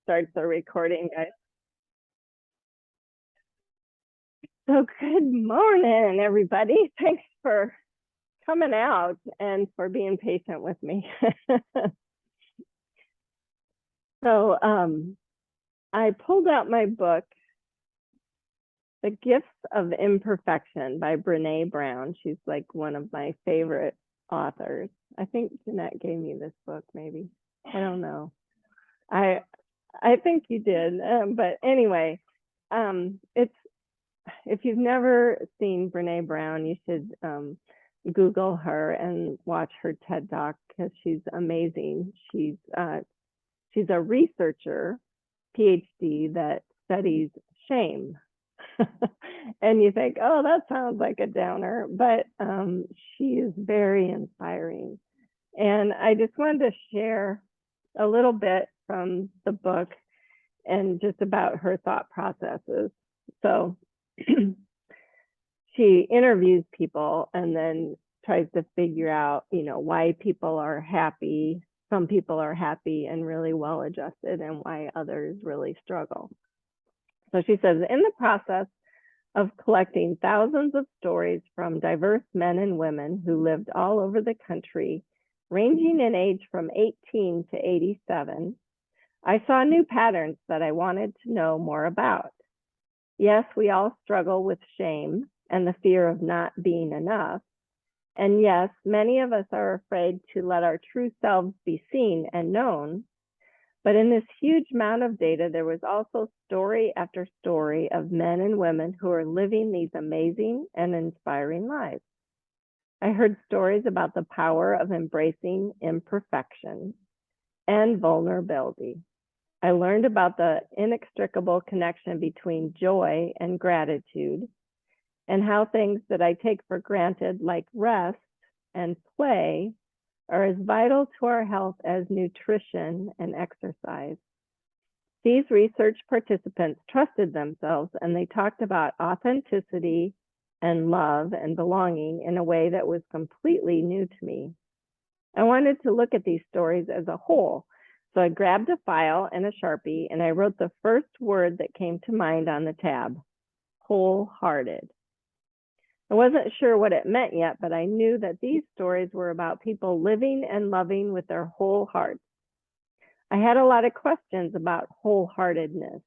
Start the recording, guys. So good morning, everybody. Thanks for coming out and for being patient with me. So I pulled out my book, The Gifts of Imperfection by Brene Brown. She's like one of my favorite authors. I think Jeanette gave me this book, maybe. I don't know. I think you did. But anyway, it's if you've never seen Brene Brown, you should Google her and watch her TED Talk because she's amazing. She's a researcher, PhD, that studies shame. And you think, oh, that sounds like a downer, but she is very inspiring. And I just wanted to share a little bit from the book and just about her thought processes. So she interviews people and then tries to figure out, why people are happy. Some people are happy and really well adjusted, and why others really struggle. So she says, in the process of collecting thousands of stories from diverse men and women who lived all over the country, ranging in age from 18 to 87, I saw new patterns that I wanted to know more about. Yes, we all struggle with shame and the fear of not being enough. And yes, many of us are afraid to let our true selves be seen and known. But in this huge amount of data, there was also story after story of men and women who are living these amazing and inspiring lives. I heard stories about the power of embracing imperfection and vulnerability. I learned about the inextricable connection between joy and gratitude, and how things that I take for granted, like rest and play, are as vital to our health as nutrition and exercise. These research participants trusted themselves, and they talked about authenticity and love and belonging in a way that was completely new to me. I wanted to look at these stories as a whole. So I grabbed a file and a Sharpie, and I wrote the first word that came to mind on the tab: wholehearted. I wasn't sure what it meant yet, but I knew that these stories were about people living and loving with their whole hearts. I had a lot of questions about wholeheartedness.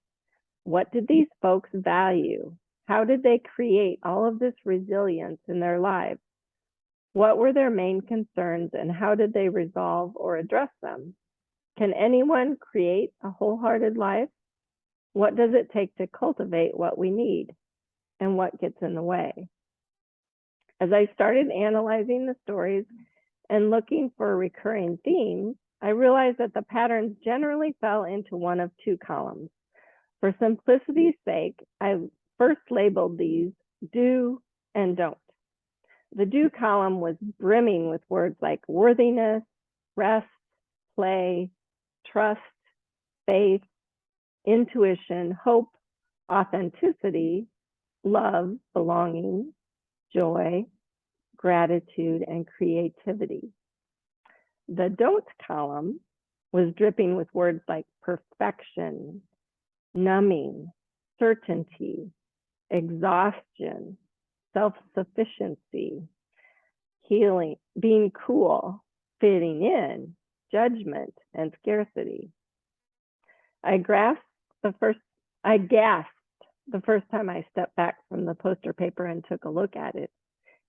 What did these folks value? How did they create all of this resilience in their lives? What were their main concerns, and how did they resolve or address them? Can anyone create a wholehearted life? What does it take to cultivate what we need? And what gets in the way? As I started analyzing the stories and looking for recurring themes, I realized that the patterns generally fell into one of two columns. For simplicity's sake, I first labeled these do and don't. The do column was brimming with words like worthiness, rest, play, trust, faith, intuition, hope, authenticity, love, belonging, joy, gratitude, and creativity. The don't column was dripping with words like perfection, numbing, certainty, exhaustion, self-sufficiency, healing, being cool, fitting in, judgment, and scarcity. I gasped the first time I stepped back from the poster paper and took a look at it.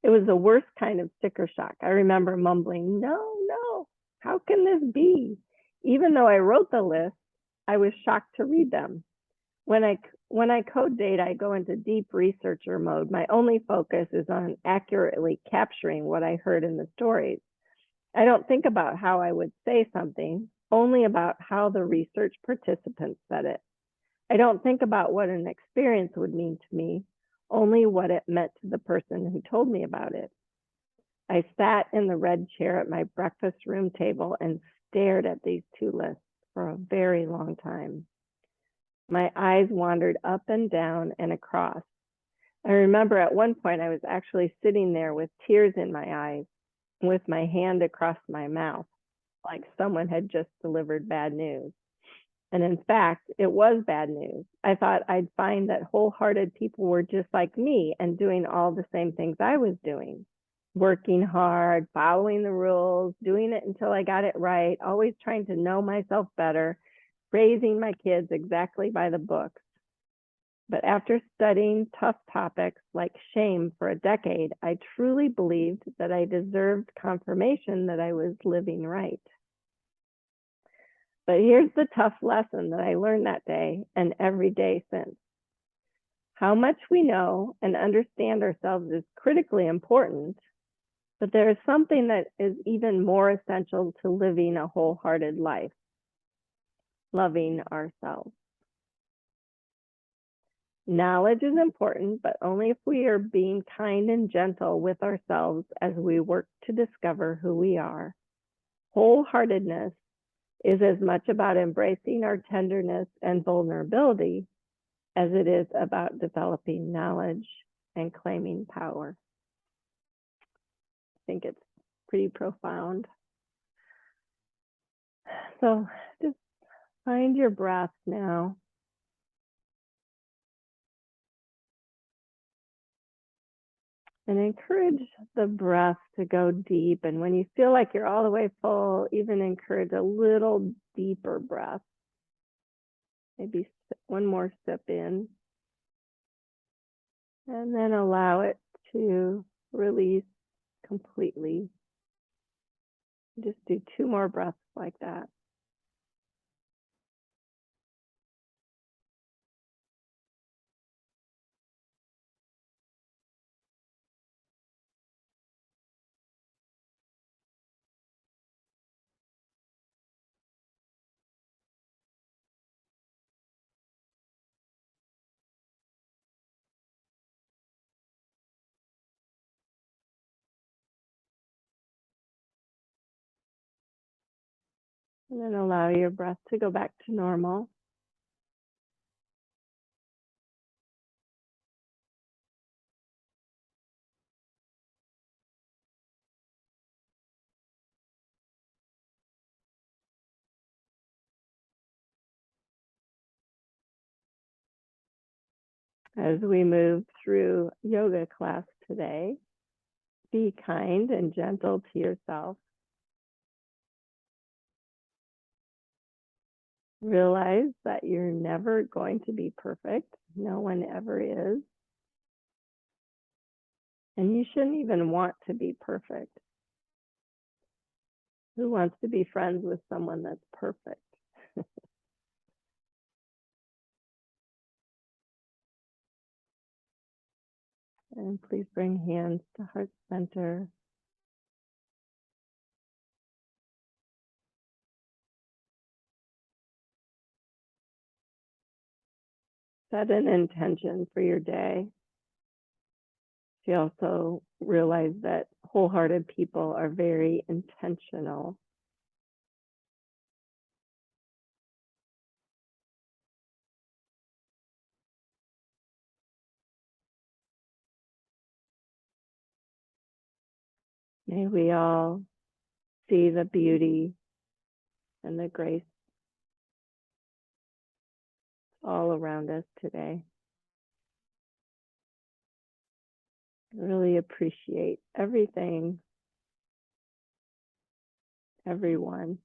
It was the worst kind of sticker shock. I remember mumbling, no, how can this be? Even though I wrote the list, I was shocked to read them. When I code data, I go into deep researcher mode. My only focus is on accurately capturing what I heard in the stories. I don't think about how I would say something, only about how the research participants said it. I don't think about what an experience would mean to me, only what it meant to the person who told me about it. I sat in the red chair at my breakfast room table and stared at these two lists for a very long time. My eyes wandered up and down and across. I remember at one point I was actually sitting there with tears in my eyes, with my hand across my mouth. like someone had just delivered bad news. And in fact, it was bad news. I thought I'd find that wholehearted people were just like me and doing all the same things I was doing, working hard, following the rules, doing it until I got it right, always trying to know myself better, raising my kids exactly by the books. But after studying tough topics like shame for a decade, I truly believed that I deserved confirmation that I was living right. But here's the tough lesson that I learned that day and every day since. How much we know and understand ourselves is critically important, but there is something that is even more essential to living a wholehearted life: loving ourselves. Knowledge is important, but only if we are being kind and gentle with ourselves as we work to discover who we are. Wholeheartedness is as much about embracing our tenderness and vulnerability as it is about developing knowledge and claiming power. I think it's pretty profound. So just find your breath now. And encourage the breath to go deep. And when you feel like you're all the way full, even encourage a little deeper breath. Maybe one more sip in. And then allow it to release completely. Just do 2 more breaths like that. And then allow your breath to go back to normal. As we move through yoga class today, be kind and gentle to yourself. Realize that you're never going to be perfect. No one ever is. And you shouldn't even want to be perfect. Who wants to be friends with someone that's perfect? And please bring hands to heart center. Set an intention for your day. You also realize that wholehearted people are very intentional. May we all see the beauty and the grace all around us today. Really appreciate everything, everyone.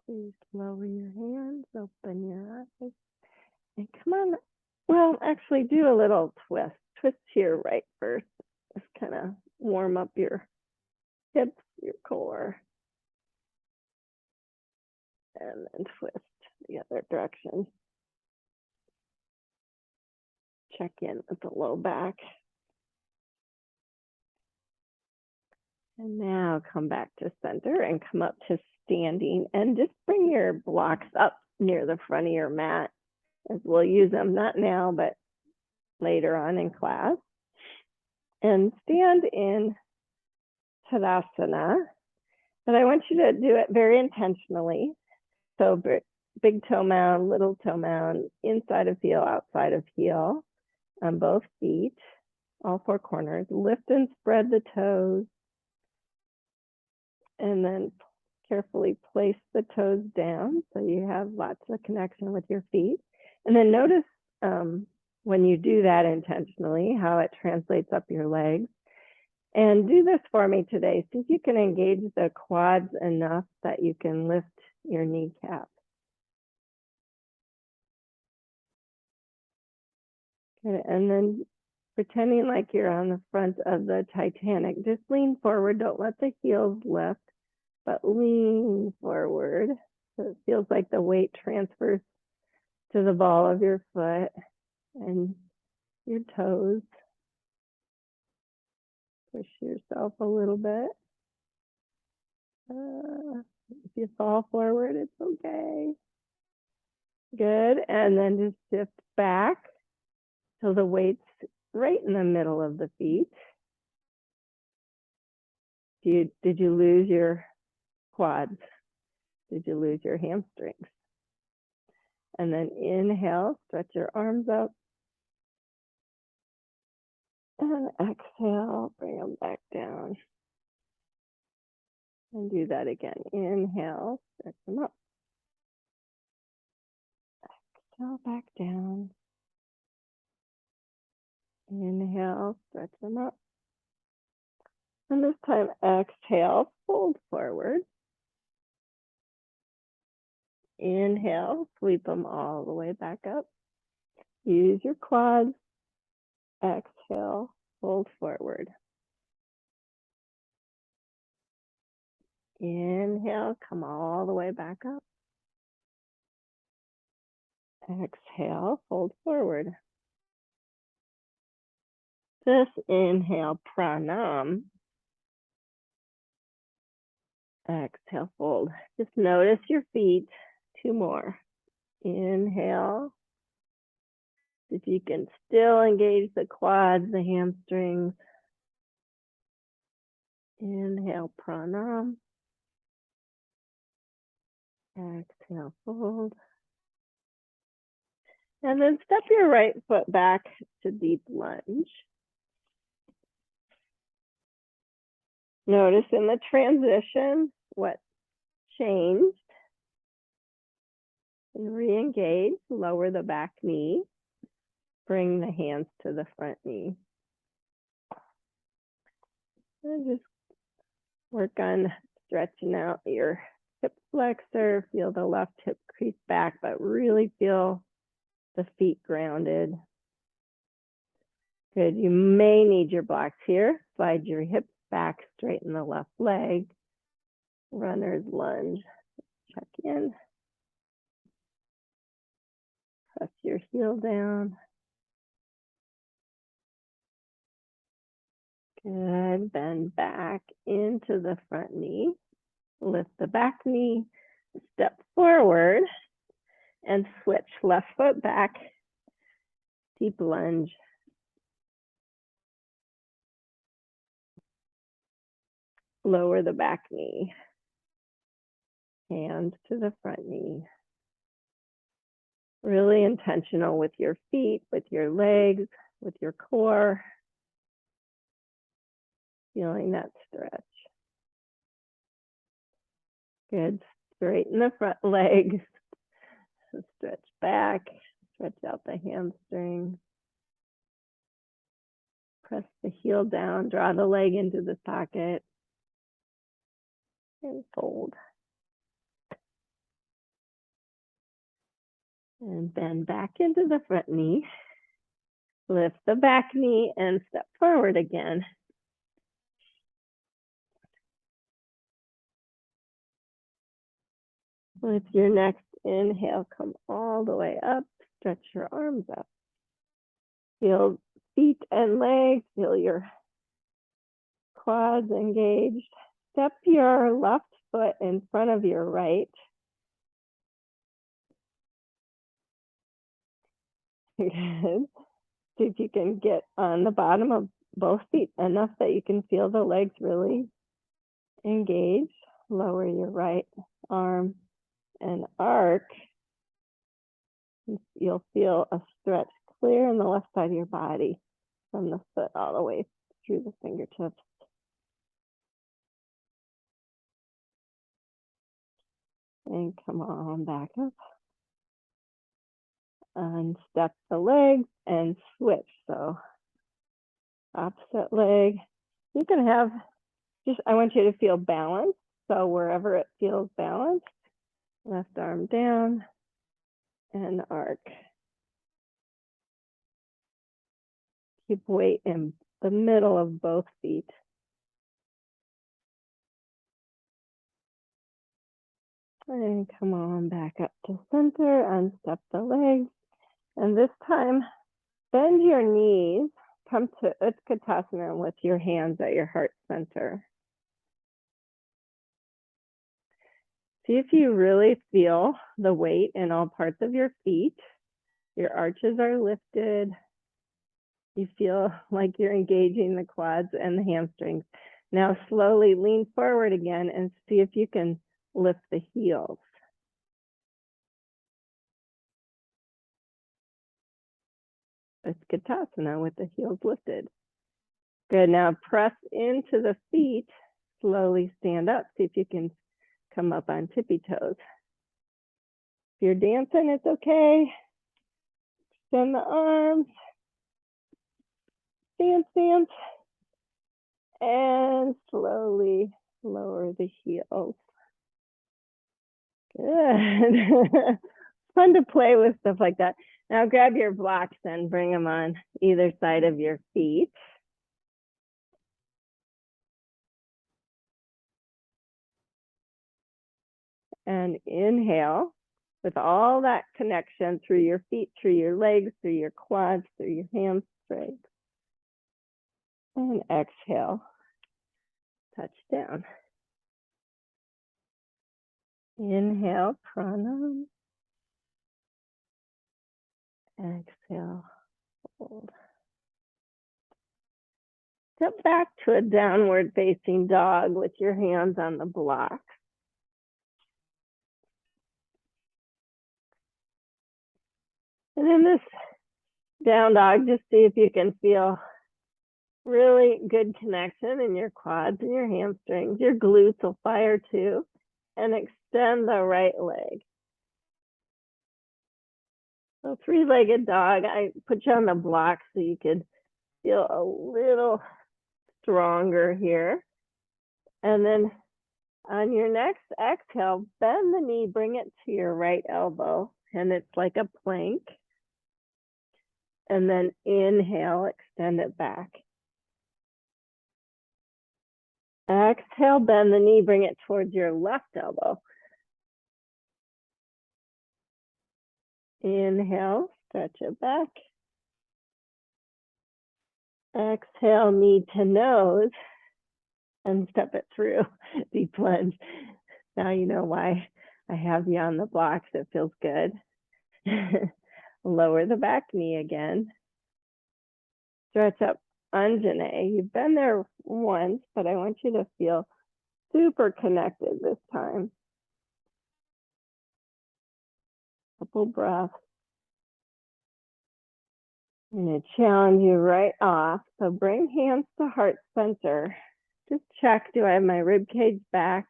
Please lower your hands, open your eyes, and come on. Well, actually do a little twist. Twist to your right first. Just kind of warm up your hips, your core, and then twist the other direction. Check in with the low back. And now come back to center and come up to standing, and just bring your blocks up near the front of your mat, as we'll use them not now, but later on in class. And stand in Tadasana. But I want you to do it very intentionally. So big toe mound, little toe mound, inside of heel, outside of heel, on both feet, all 4 corners. Lift and spread the toes. And then carefully place the toes down so you have lots of connection with your feet. And then notice when you do that intentionally, how it translates up your legs. And do this for me today. See if you can engage the quads enough that you can lift your kneecap. Good. And then pretending like you're on the front of the Titanic, just lean forward. Don't let the heels lift, but lean forward. So it feels like the weight transfers to the ball of your foot and your toes. Push yourself a little bit. If you fall forward, it's okay. Good. And then just shift back so the weight's right in the middle of the feet. Did you lose your quads? Did you lose your hamstrings? And then inhale, stretch your arms up. And exhale, bring them back down. And do that again. Inhale, stretch them up. Exhale, back down. Inhale, stretch them up. And this time, exhale, fold forward. Inhale, sweep them all the way back up. Use your quads. Exhale, fold forward. Inhale, come all the way back up. Exhale, fold forward. Just inhale, pranam. Exhale, fold. Just notice your feet. 2 more. Inhale. If you can still engage the quads, the hamstrings. Inhale, pranam. Exhale, fold. And then step your right foot back to deep lunge. Notice in the transition what changed. And re-engage, lower the back knee. Bring the hands to the front knee. And just work on stretching out your hip flexor. Feel the left hip crease back, but really feel the feet grounded. Good. You may need your blocks here. Slide your hips back, straighten the left leg. Runner's lunge. Check in. Press your heel down. Good. Bend back into the front knee. Lift the back knee. Step forward and switch left foot back. Deep lunge. Lower the back knee. Hands to the front knee. Really intentional with your feet, with your legs, with your core. Feeling that stretch. Good. Straighten the front legs. Stretch back. Stretch out the hamstring. Press the heel down. Draw the leg into the socket. And fold. And bend back into the front knee. Lift the back knee and step forward again. With your next inhale, come all the way up. Stretch your arms up. Feel feet and legs. Feel your quads engaged. Step your left foot in front of your right. Good. See if you can get on the bottom of both feet enough that you can feel the legs really engaged. Lower your right arm and arc. You'll feel a stretch clear in the left side of your body from the foot all the way through the fingertips. And come on back up. Unstep the legs and switch. So opposite leg. You can have I want you to feel balanced. So wherever it feels balanced, left arm down and arc. Keep weight in the middle of both feet. And come on back up to center, unstep the legs. And this time, bend your knees, come to Utkatasana with your hands at your heart center. See if you really feel the weight in all parts of your feet. Your arches are lifted. You feel like you're engaging the quads and the hamstrings. Now slowly lean forward again and see if you can lift the heels. Utkatasana with the heels lifted. Good, now press into the feet, slowly stand up, see if you can come up on tippy toes. If you're dancing, it's okay. Extend the arms, dance, and slowly lower the heels. Good. Fun to play with stuff like that. Now grab your blocks and bring them on either side of your feet. And inhale with all that connection through your feet, through your legs, through your quads, through your hamstrings. And exhale, touch down. Inhale, pranam. Exhale, hold. Step back to a downward facing dog with your hands on the block. And in this down dog, just see if you can feel really good connection in your quads and your hamstrings. Your glutes will fire too. And extend the right leg. So three-legged dog, I put you on the block so you could feel a little stronger here. And then on your next exhale, bend the knee, bring it to your right elbow, and it's like a plank. And then inhale, extend it back. Exhale, bend the knee, bring it towards your left elbow. Inhale, stretch it back. Exhale, knee to nose, and step it through. Deep plunge. Now you know why I have you on the blocks. It feels good. Lower the back knee again. Stretch up Anjane. You've been there once, but I want you to feel super connected this time. Couple breaths. I'm going to challenge you right off. So bring hands to heart center. Just check, do I have my rib cage back?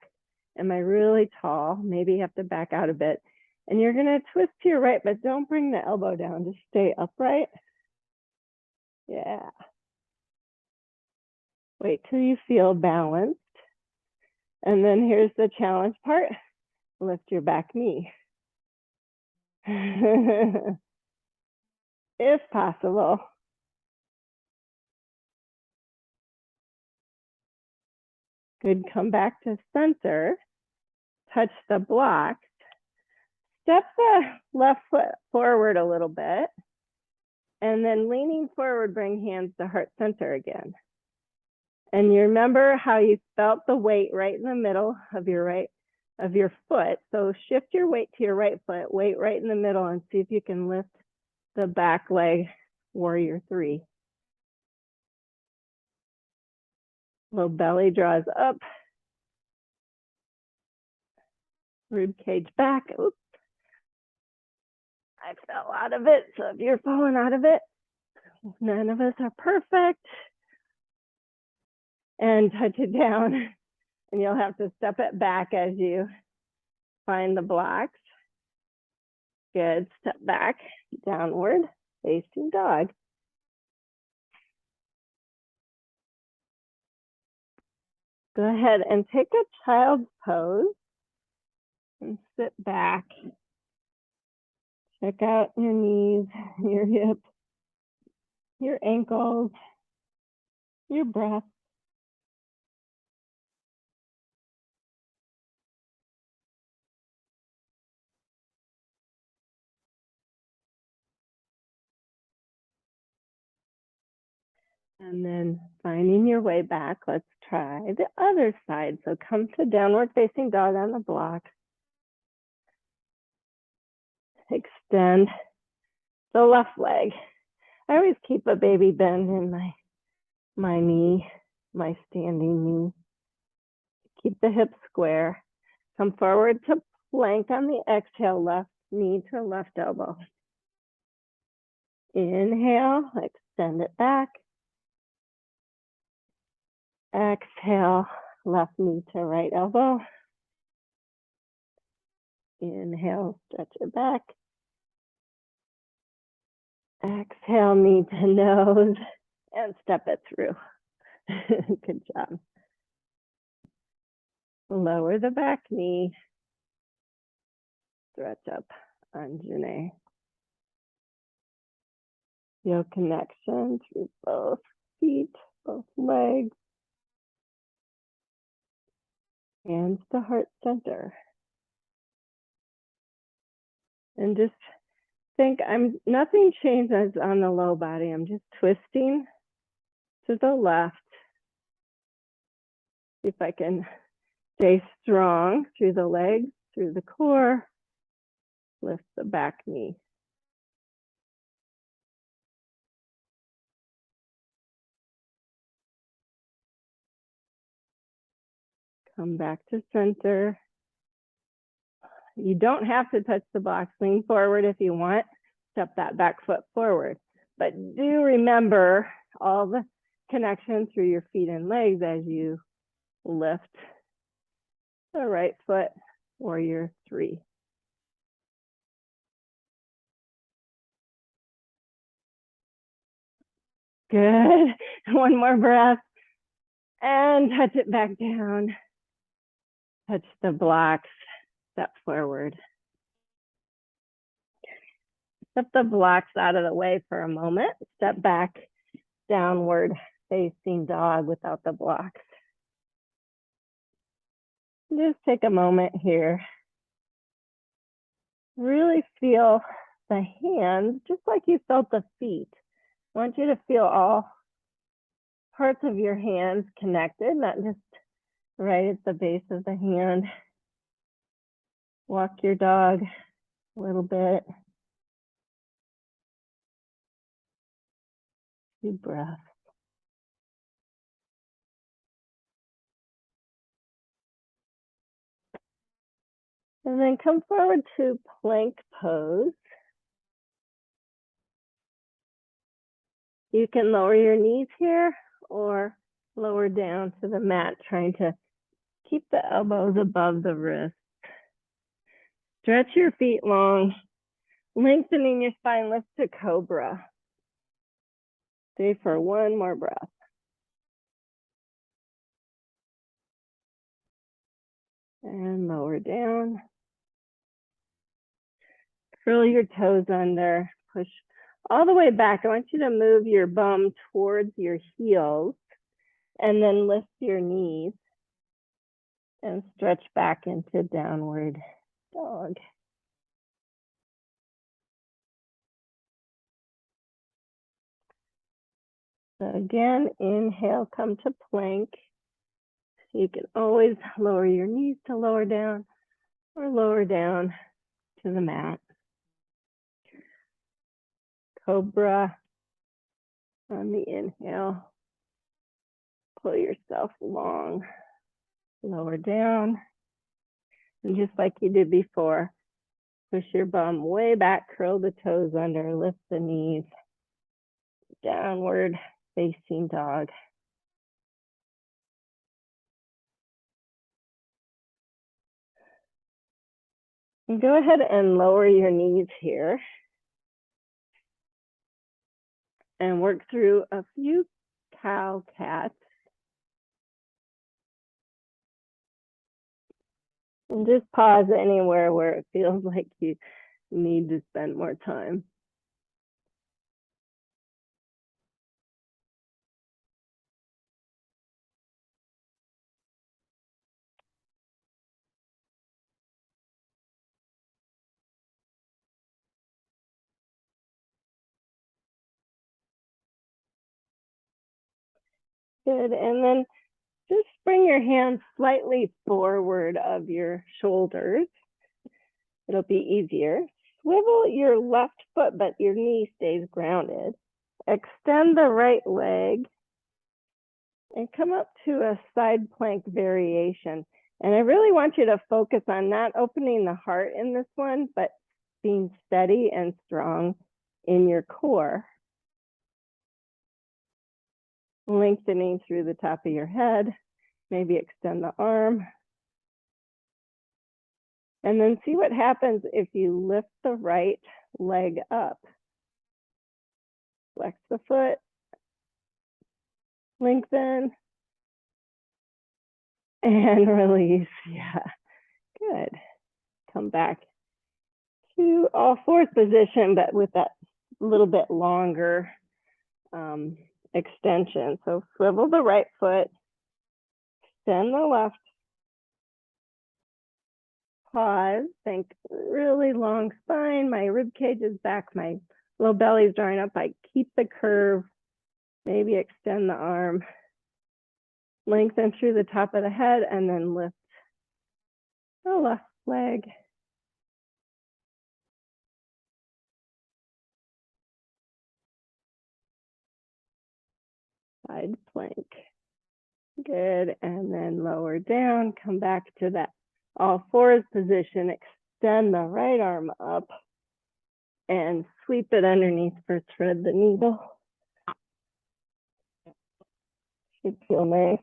Am I really tall? Maybe you have to back out a bit. And you're going to twist to your right, but don't bring the elbow down. Just stay upright. Yeah. Wait till you feel balanced. And then here's the challenge part. Lift your back knee. If possible. Good, come back to center. Touch the blocks. Step the left foot forward a little bit. And then leaning forward, bring hands to heart center again. And you remember how you felt the weight right in the middle of your foot. So shift your weight to your right foot, weight right in the middle, and see if you can lift the back leg, warrior three. Little belly draws up. Rib cage back. Oops. I fell out of it. So if you're falling out of it, none of us are perfect. And touch it down. And you'll have to step it back as you find the blocks. Good, step back, downward facing dog. Go ahead and take a child's pose and sit back. Check out your knees, your hips, your ankles, your breath. And then finding your way back, let's try the other side. So come to downward facing dog on the block. Extend the left leg. I always keep a baby bend in my knee, my standing knee. Keep the hips square. Come forward to plank on the exhale, left knee to left elbow. Inhale, extend it back. Exhale, left knee to right elbow. Inhale, stretch it back. Exhale, knee to nose, and step it through. Good job. Lower the back knee. Stretch up, Anjane. Feel connection through both feet, both legs. Hands to heart center. And just think nothing changes on the low body. I'm just twisting to the left. See if I can stay strong through the legs, through the core. Lift the back knee. Come back to center. You don't have to touch the blocks. Lean forward if you want. Step that back foot forward. But do remember all the connection through your feet and legs as you lift the right foot, warrior 3. Good. One more breath. And touch it back down. Touch the blocks. Step forward. Step the blocks out of the way for a moment. Step back, downward facing dog without the blocks. Just take a moment here. Really feel the hands, just like you felt the feet. I want you to feel all parts of your hands connected, not just right at the base of the hand. Walk your dog a little bit. Deep breath. And then come forward to plank pose. You can lower your knees here or lower down to the mat, trying to keep the elbows above the wrist. Stretch your feet long, lengthening your spine, lift to cobra. Stay for one more breath. And lower down. Curl your toes under, push all the way back. I want you to move your bum towards your heels and then lift your knees and stretch back into downward dog. So again, inhale, come to plank. You can always lower your knees to lower down or lower down to the mat. Cobra on the inhale. Pull yourself long, lower down. And just like you did before, push your bum way back, curl the toes under, lift the knees, downward facing dog. And go ahead and lower your knees here and work through a few cow cats. And just pause anywhere where it feels like you need to spend more time. Good. And then just bring your hands slightly forward of your shoulders. It'll be easier. Swivel your left foot, but your knee stays grounded. Extend the right leg and come up to a side plank variation. And I really want you to focus on not opening the heart in this one, but being steady and strong in your core. Lengthening through the top of your head, maybe extend the arm. And then see what happens if you lift the right leg up. Flex the foot, lengthen, and release. Yeah, good. Come back to all fours position, but with that little bit longer extension. So swivel the right foot, extend the left, pause, think really long spine, my rib cage is back, my low belly is drawing up, I keep the curve, maybe extend the arm, lengthen through the top of the head, and then lift the left leg. Side plank. Good, and then lower down, come back to that all fours position, extend the right arm up and sweep it underneath for thread the needle. Should feel nice.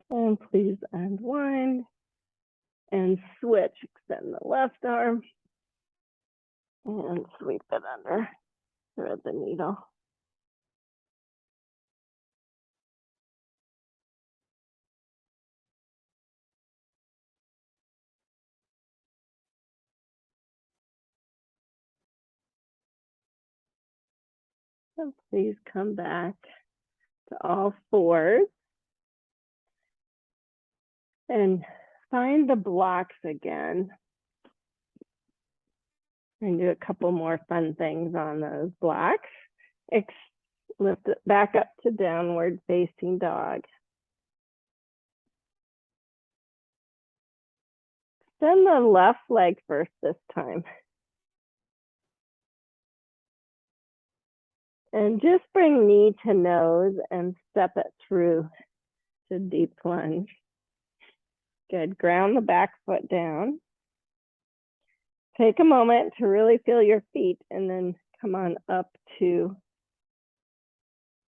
And please unwind and switch. Extend the left arm and sweep it under, thread the needle. And please come back to all fours and find the blocks again. And do a couple more fun things on those blocks. Lift it back up to downward facing dog. Extend the left leg first this time. And just bring knee to nose and step it through to deep plunge. Good, ground the back foot down. Take a moment to really feel your feet and then come on up to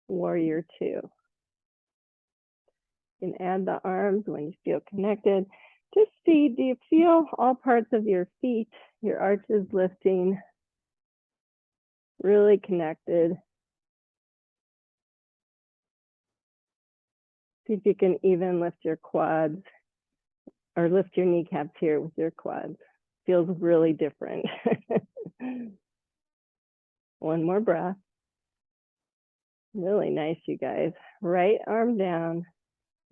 warrior two. You can add the arms when you feel connected. Just see, do you feel all parts of your feet, your arches lifting, really connected? See if you can even lift your quads or lift your kneecaps here with your quads. Feels really different. One more breath. Really nice, you guys. Right arm down,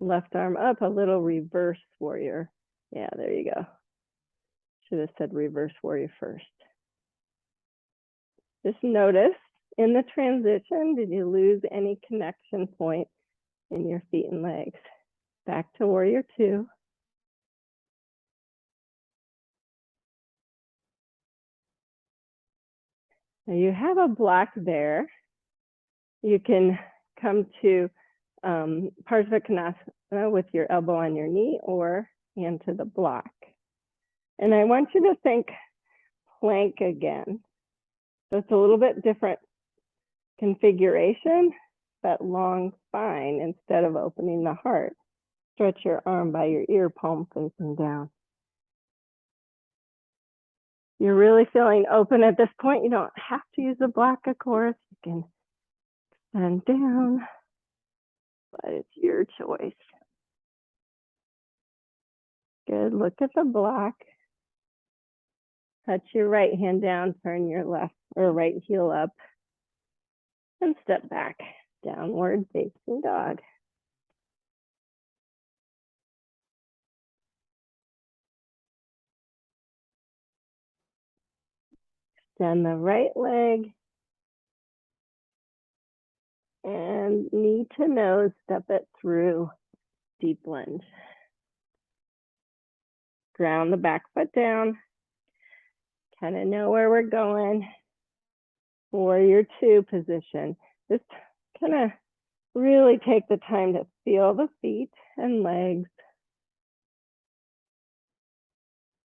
left arm up, a little reverse warrior. Yeah, there you go. Should have said reverse warrior first. Just notice in the transition, did you lose any connection point in your feet and legs? Back to warrior two. Now you have a block there. You can come to Parsvakonasana with your elbow on your knee or hand to the block. And I want you to think plank again. So it's a little bit different configuration, but long spine instead of opening the heart. Stretch your arm by your ear, palm facing down. You're really feeling open at this point. You don't have to use the block, of course. You can extend down, but it's your choice. Good. Look at the block. Touch your right hand down, turn your left or right heel up, and step back. Downward facing dog. Extend the right leg. And knee to nose, step it through, deep lunge. Ground the back foot down. Kind of know where we're going. Warrior two position. Just kind of really take the time to feel the feet and legs.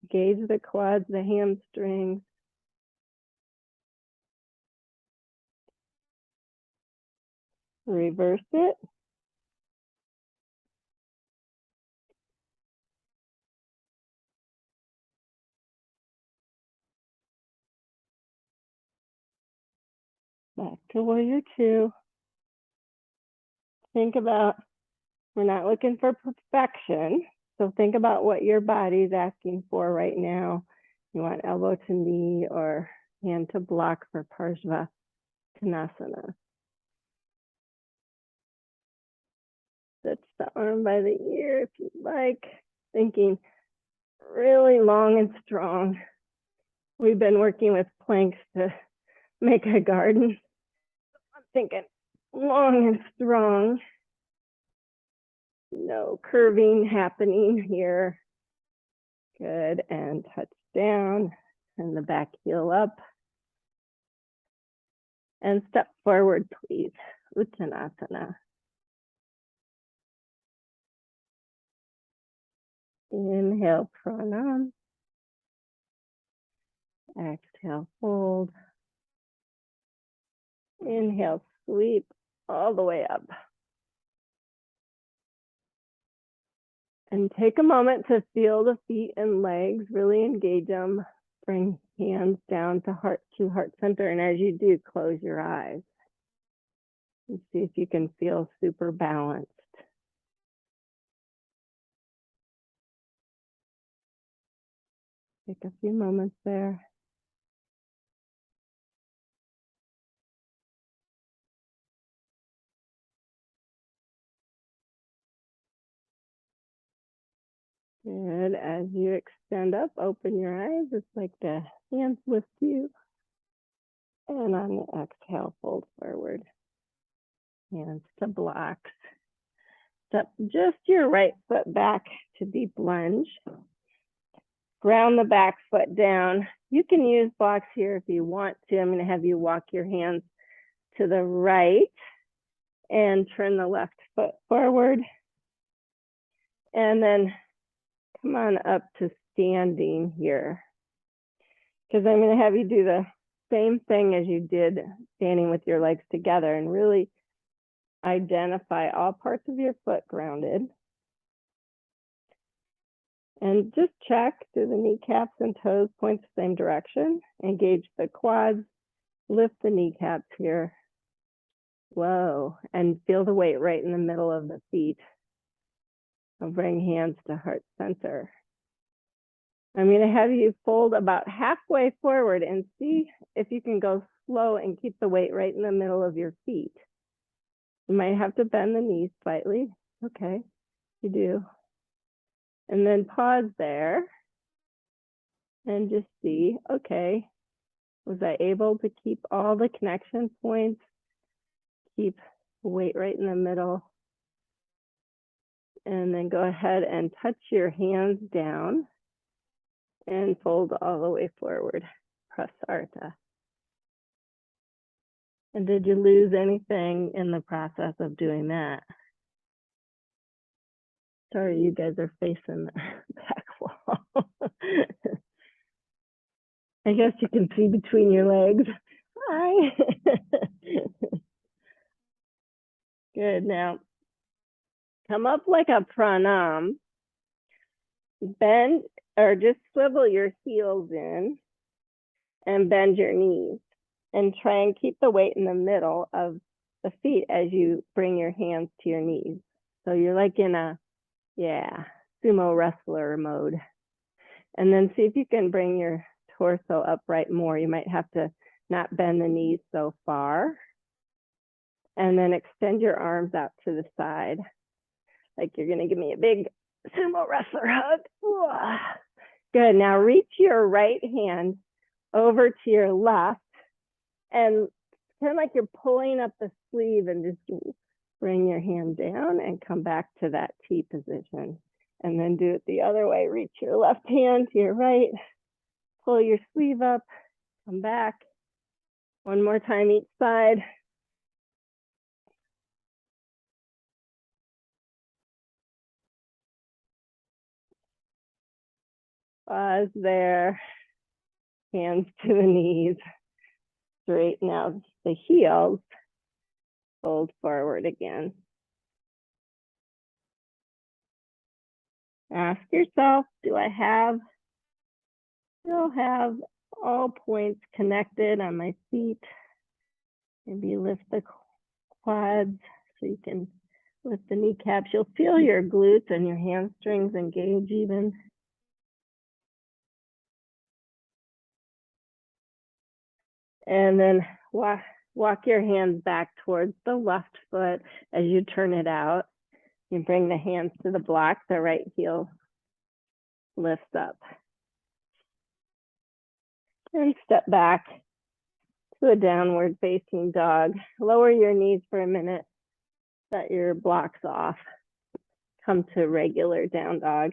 Gauge the quads, the hamstrings. Reverse it. Back to warrior two. Think about, we're not looking for perfection. So think about what your body's asking for right now. You want elbow to knee or hand to block for Parsva Konasana. Stretch the arm by the ear if you'd like. Thinking really long and strong. We've been working with planks to make a garden. I'm thinking long and strong. No curving happening here. Good, and touch down, and the back heel up. And step forward, please. Uttanasana. Inhale, pranam. Exhale, fold. Inhale, sweep all the way up. And take a moment to feel the feet and legs, really engage them. Bring hands down to heart center. And as you do, close your eyes. And see if you can feel super balanced. Take a few moments there. Good. As you extend up, open your eyes. It's like the hands lift you. And on the exhale, fold forward. Hands to blocks. Step just your right foot back to deep lunge. Ground the back foot down. You can use blocks here if you want to. I'm going to have you walk your hands to the right and turn the left foot forward. And then come on up to standing here. Because I'm going to have you do the same thing as you did standing with your legs together and really identify all parts of your foot grounded. And just check, do the kneecaps and toes point the same direction? Engage the quads, lift the kneecaps here. Whoa, and feel the weight right in the middle of the feet. I'll bring hands to heart center. I'm going to have you fold about halfway forward and see if you can go slow and keep the weight right in the middle of your feet. You might have to bend the knees slightly. Okay, you do. And then pause there and just see, okay, was I able to keep all the connection points, keep the weight right in the middle, and then go ahead and touch your hands down and fold all the way forward, Prasarta. And did you lose anything in the process of doing that? Sorry, you guys are facing the back wall. I guess you can see between your legs. Hi. Good. Now come up like a pranam. Bend or just swivel your heels in and bend your knees. And try and keep the weight in the middle of the feet as you bring your hands to your knees. So you're like in a, sumo wrestler mode. And then see if you can bring your torso upright more. You might have to not bend the knees so far. And then extend your arms out to the side. Like you're gonna give me a big sumo wrestler hug. Good, now reach your right hand over to your left and kind of like you're pulling up the sleeve and just bring your hand down and come back to that T position. And then do it the other way. Reach your left hand to your right, pull your sleeve up, come back. One more time each side. Pause there. Hands to the knees. Straighten out the heels. Fold forward again. Ask yourself, do I still have all points connected on my feet? Maybe lift the quads so you can lift the kneecaps. You'll feel your glutes and your hamstrings engage even. And then walk your hands back towards the left foot as you turn it out. You bring the hands to the block, the right heel lifts up. And step back to a downward facing dog. Lower your knees for a minute, set your blocks off. Come to regular down dog.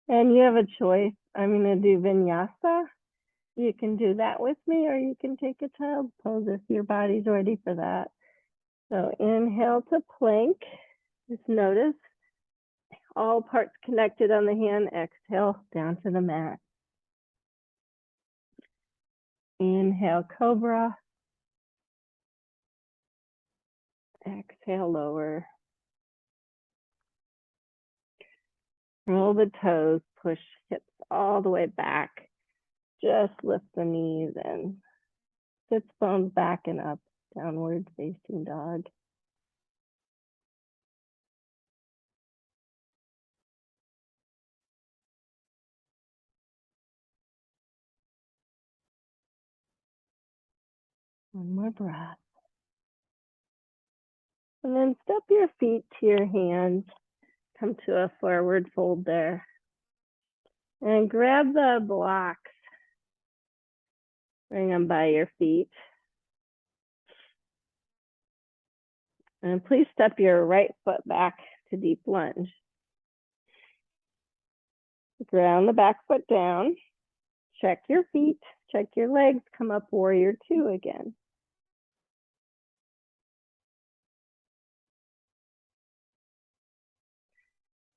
And you have a choice. I'm gonna do vinyasa. You can do that with me, or you can take a child pose if your body's ready for that. So inhale to plank. Just notice all parts connected on the hand. Exhale down to the mat. Inhale, cobra. Exhale, lower. Roll the toes, push hips all the way back. Just lift the knees and sits bones back and up, downward facing dog. One more breath. And then step your feet to your hands. Come to a forward fold there. And grab the blocks. Bring them by your feet. And please step your right foot back to deep lunge. Ground the back foot down. Check your feet. Check your legs. Come up warrior two again.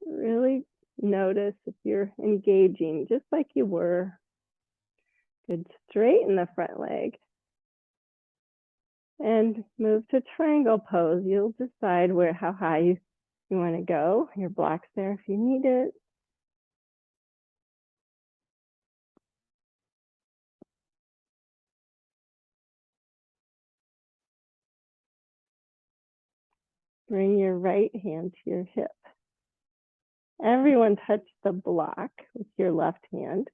Really notice if you're engaging just like you were. Good. Straighten the front leg. And move to triangle pose. You'll decide how high you want to go. Your block's there if you need it. Bring your right hand to your hip. Everyone touch the block with your left hand.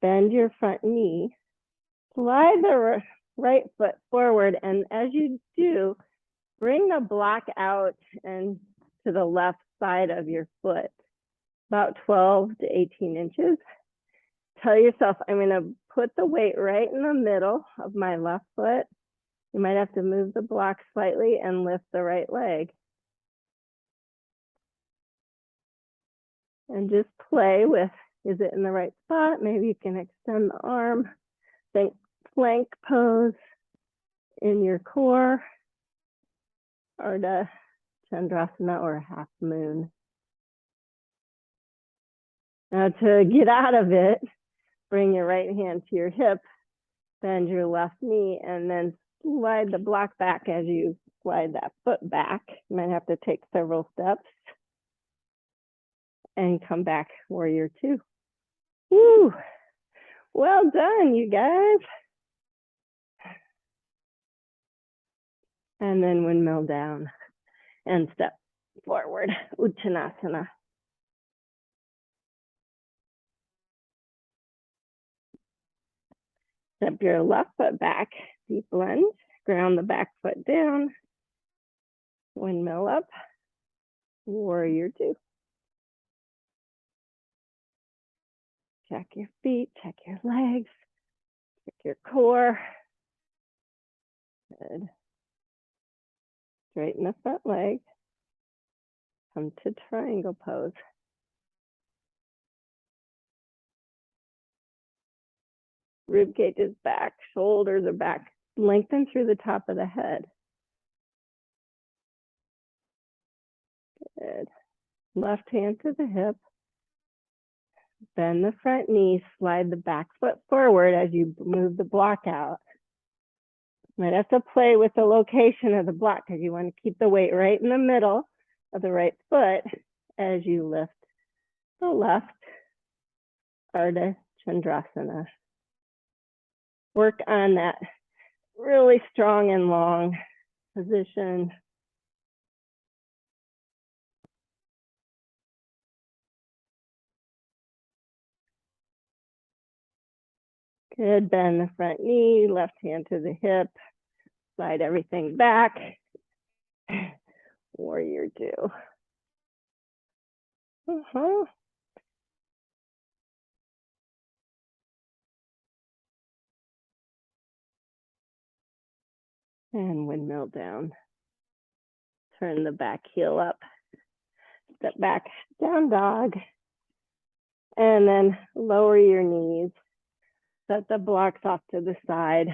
Bend your front knee. Slide the right foot forward, and as you do, bring the block out and to the left side of your foot, about 12 to 18 inches. Tell yourself, I'm going to put the weight right in the middle of my left foot. You might have to move the block slightly and lift the right leg. And just play with, is it in the right spot? Maybe you can extend the arm. Think plank pose in your core, or to Chandrasana or half moon. Now to get out of it, bring your right hand to your hip, bend your left knee, and then slide the block back as you slide that foot back. You might have to take several steps and come back, warrior two. Woo! Well done, you guys. And then windmill down and step forward, Uttanasana. Step your left foot back, deep lunge, ground the back foot down, windmill up, warrior two. Check your feet, check your legs, check your core. Good. Straighten the front leg. Come to triangle pose. Rib cage is back, shoulders are back. Lengthen through the top of the head. Good. Left hand to the hip. Bend the front knee, slide the back foot forward as you move the block out. Might have to play with the location of the block because you want to keep the weight right in the middle of the right foot as you lift the left, Ardha Chandrasana. Work on that really strong and long position. Good, bend the front knee, left hand to the hip, slide everything back. Warrior two. And windmill down. Turn the back heel up. Step back, down dog. And then lower your knees. Set the blocks off to the side.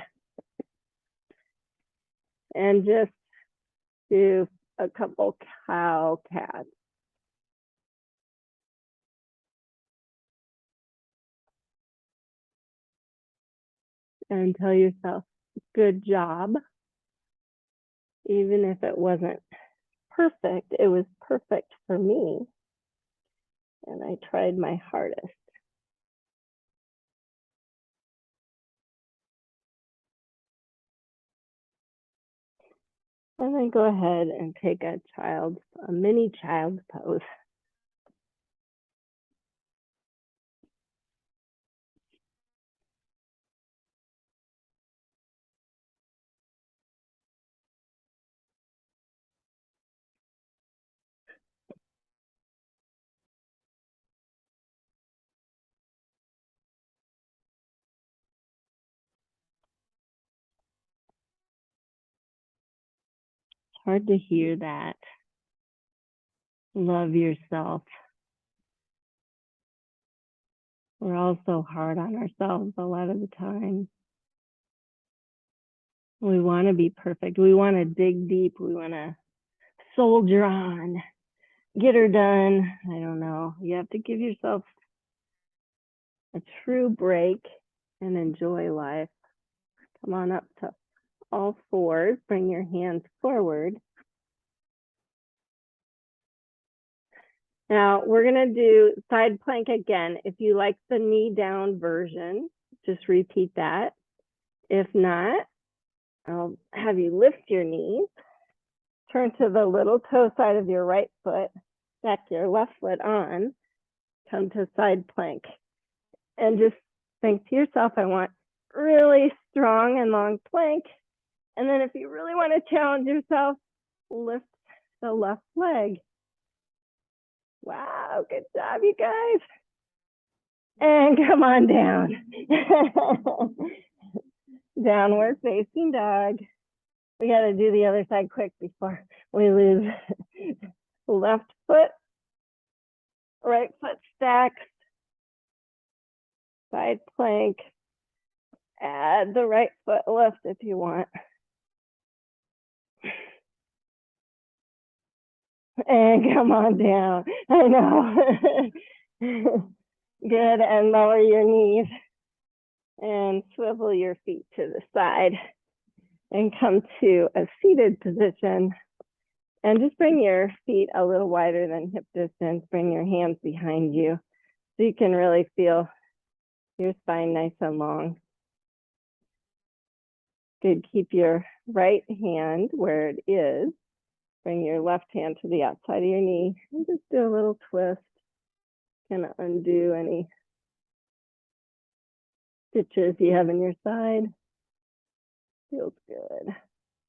And just do a couple cow cats. And tell yourself, good job. Even if it wasn't perfect, it was perfect for me. And I tried my hardest. And then go ahead and take a mini child's pose. It's hard to hear that. Love yourself. We're all so hard on ourselves a lot of the time. We want to be perfect. We want to dig deep. We want to soldier on, get her done. I don't know. You have to give yourself a true break and enjoy life. Come on up to all fours. Bring your hands forward. Now we're going to do side plank again. If you like the knee down version, just repeat that. If not, I'll have you lift your knees, turn to the little toe side of your right foot, stack your left foot on, come to side plank. And just think to yourself, I want really strong and long plank. And then if you really want to challenge yourself, lift the left leg. Wow, good job, you guys. And come on down. Downward facing dog. We got to do the other side quick before we lose. Left foot, right foot stacks, side plank. Add the right foot lift if you want. And come on down. I know. Good. And lower your knees and swivel your feet to the side and come to a seated position. And just bring your feet a little wider than hip distance. Bring your hands behind you so you can really feel your spine nice and long. Good. Keep your right hand where it is. Bring your left hand to the outside of your knee and just do a little twist. Kind of undo any stitches you have in your side. Feels good.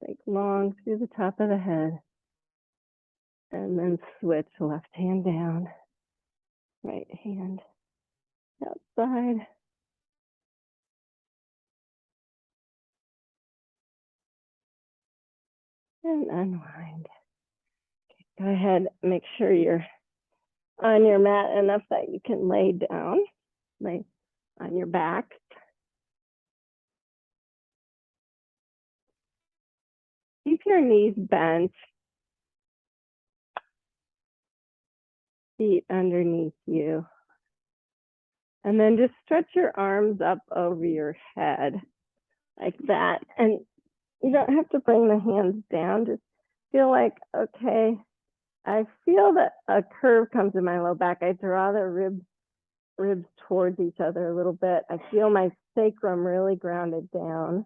Think long through the top of the head. And then switch left hand down, right hand outside. And unwind. Go ahead, make sure you're on your mat enough that you can lay down, lay on your back. Keep your knees bent, feet underneath you. And then just stretch your arms up over your head like that. And you don't have to bring the hands down. Just feel like, okay, I feel that a curve comes in my low back. I draw the ribs towards each other a little bit. I feel my sacrum really grounded down.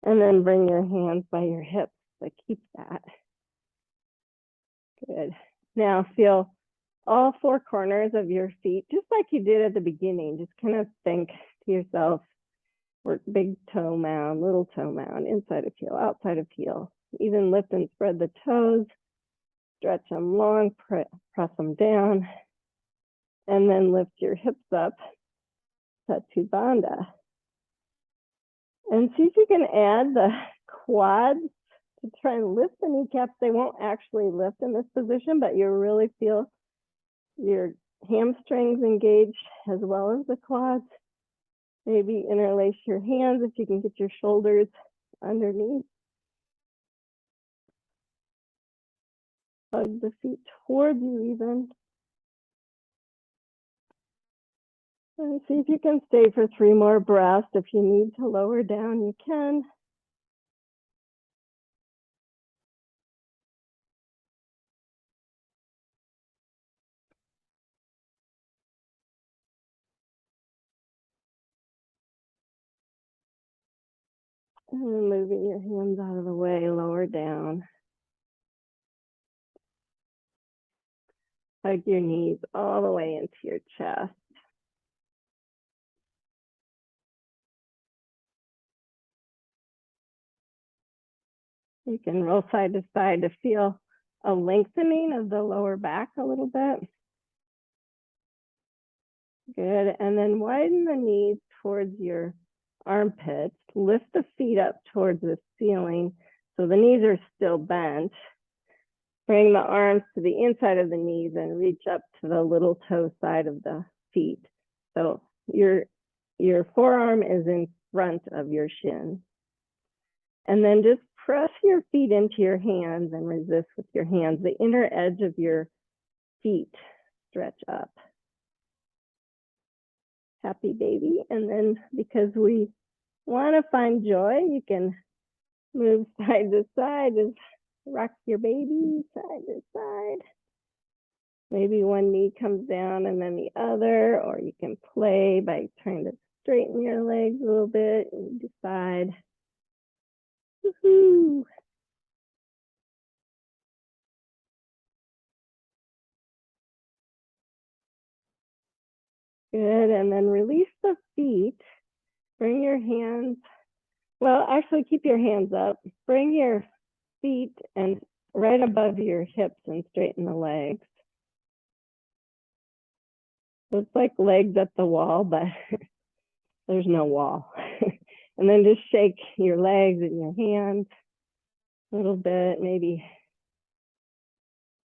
And then bring your hands by your hips. But keep that. Good. Now feel all four corners of your feet, just like you did at the beginning. Just kind of think to yourself, work big toe mound, little toe mound, inside of heel, outside of heel. Even lift and spread the toes, stretch them long, press them down, and then lift your hips up, Satu Bandha. And see if you can add the quads to try and lift the kneecaps. They won't actually lift in this position, but you really feel your hamstrings engaged as well as the quads. Maybe interlace your hands if you can get your shoulders underneath. Hug the feet towards you even. And see if you can stay for 3 more breaths. If you need to lower down, you can. And then moving your hands out of the way, lower down. Hug your knees all the way into your chest. You can roll side to side to feel a lengthening of the lower back a little bit. Good. And then widen the knees towards your armpits. Lift the feet up towards the ceiling so the knees are still bent. Bring the arms to the inside of the knees and reach up to the little toe side of the feet. So your forearm is in front of your shin. And then just press your feet into your hands and resist with your hands. The inner edge of your feet stretch up. Happy baby. And then because we want to find joy, you can move side to side. Just rock your baby side to side. Maybe one knee comes down and then the other, or you can play by trying to straighten your legs a little bit and decide. Woohoo! Good. And then release the feet. Bring your hands. Well, actually, keep your hands up. Bring your feet and right above your hips and straighten the legs. So it's like legs at the wall, but there's no wall. And then just shake your legs and your hands a little bit, maybe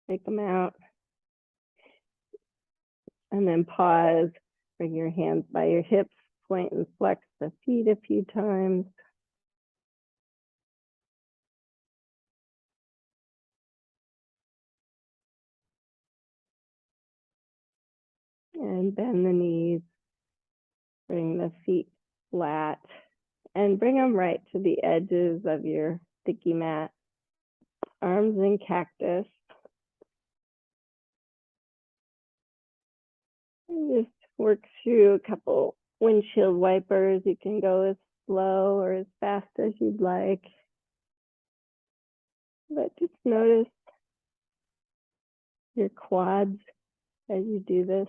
take them out. And then pause, bring your hands by your hips, point and flex the feet a few times. And bend the knees, bring the feet flat, and bring them right to the edges of your sticky mat. Arms in cactus. And just work through a couple windshield wipers. You can go as slow or as fast as you'd like. But just notice your quads as you do this.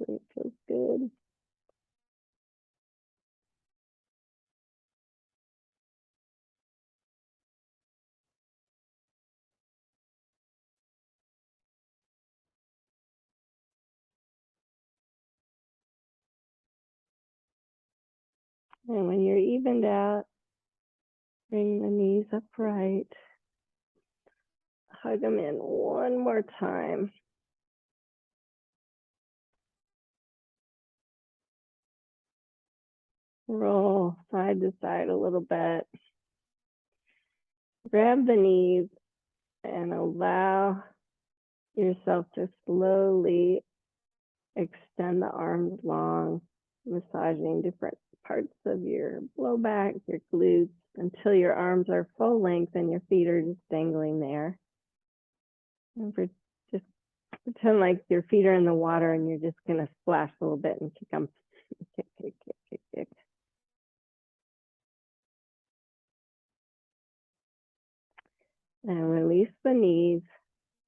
It feels good. And when you're evened out, bring the knees upright. Hug them in one more time. Roll side to side a little bit. Grab the knees and allow yourself to slowly extend the arms long, massaging different parts of your low back, your glutes, until your arms are full length and your feet are just dangling there. And just pretend like your feet are in the water and you're just going to splash a little bit and kick them. Kick, kick, kick, kick, kick. And release the knees.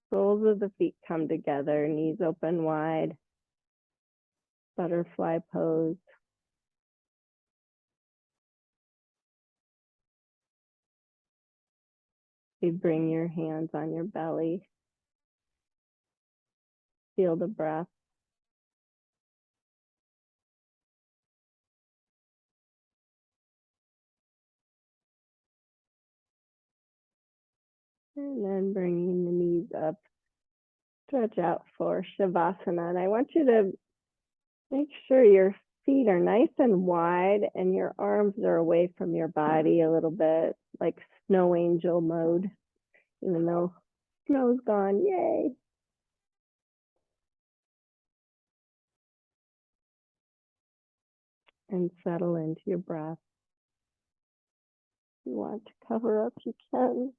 Soles of the feet come together, knees open wide. Butterfly pose. You bring your hands on your belly. Feel the breath. And then bringing the knees up. Stretch out for Shavasana. And I want you to make sure your feet are nice and wide and your arms are away from your body a little bit, like snow angel mode, even though snow's gone. Yay. And settle into your breath. If you want to cover up, you can.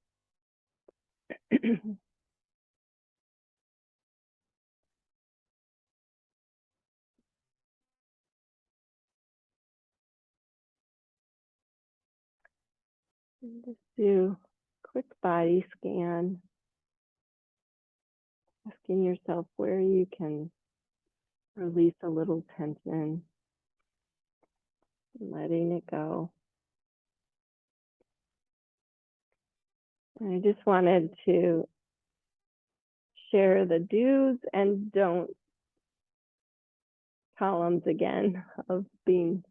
And just do a quick body scan, asking yourself where you can release a little tension, letting it go. And I just wanted to share the do's and don'ts columns again of being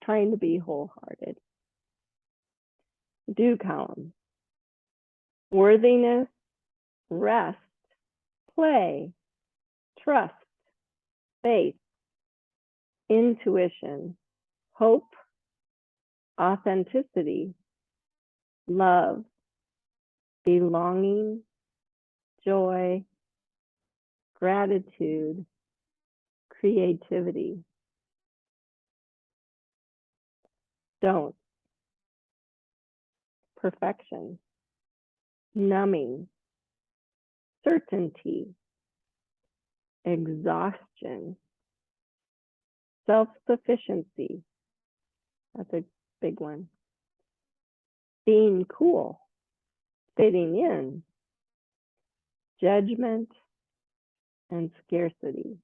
trying to be wholehearted. Do column. Worthiness, rest, play, trust, faith, intuition, hope, authenticity, love, belonging, joy, gratitude, creativity. Don't. Perfection, numbing, certainty, exhaustion, self-sufficiency. That's a big one. Being cool, fitting in, judgment, and scarcity.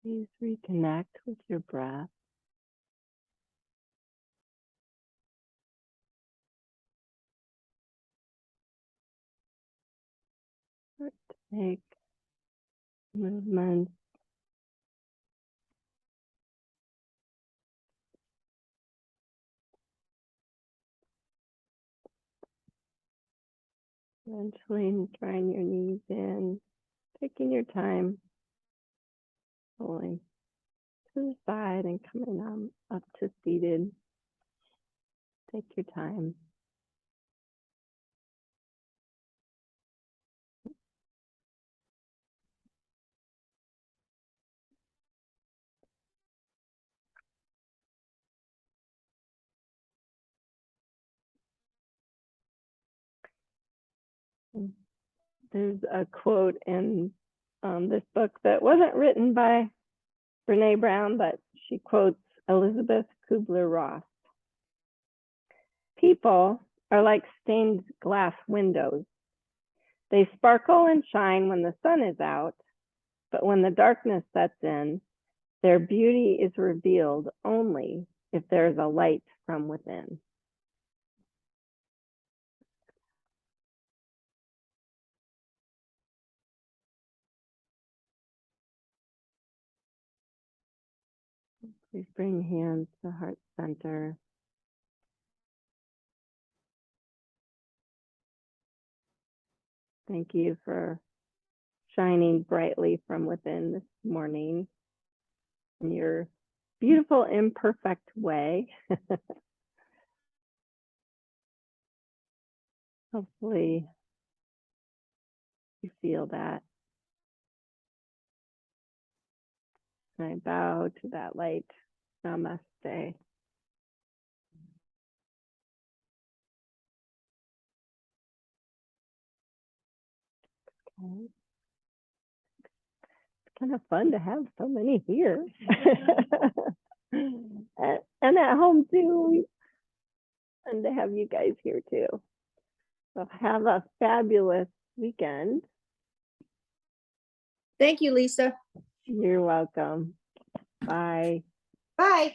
Please reconnect with your breath. Start to make movements. Eventually drawing your knees in, taking your time, pulling to the side and coming up to seated. Take your time. There's a quote in this book that wasn't written by Brene Brown, but she quotes Elizabeth Kubler-Ross. People are like stained glass windows. They sparkle and shine when the sun is out, but when the darkness sets in, their beauty is revealed only if there is a light from within. Please bring hands to heart center. Thank you for shining brightly from within this morning in your beautiful, imperfect way. Hopefully you feel that. And I bow to that light. Namaste. Okay. It's kind of fun to have so many here. And at home too. And to have you guys here too. So have a fabulous weekend. Thank you, Lisa. You're welcome. Bye. Bye.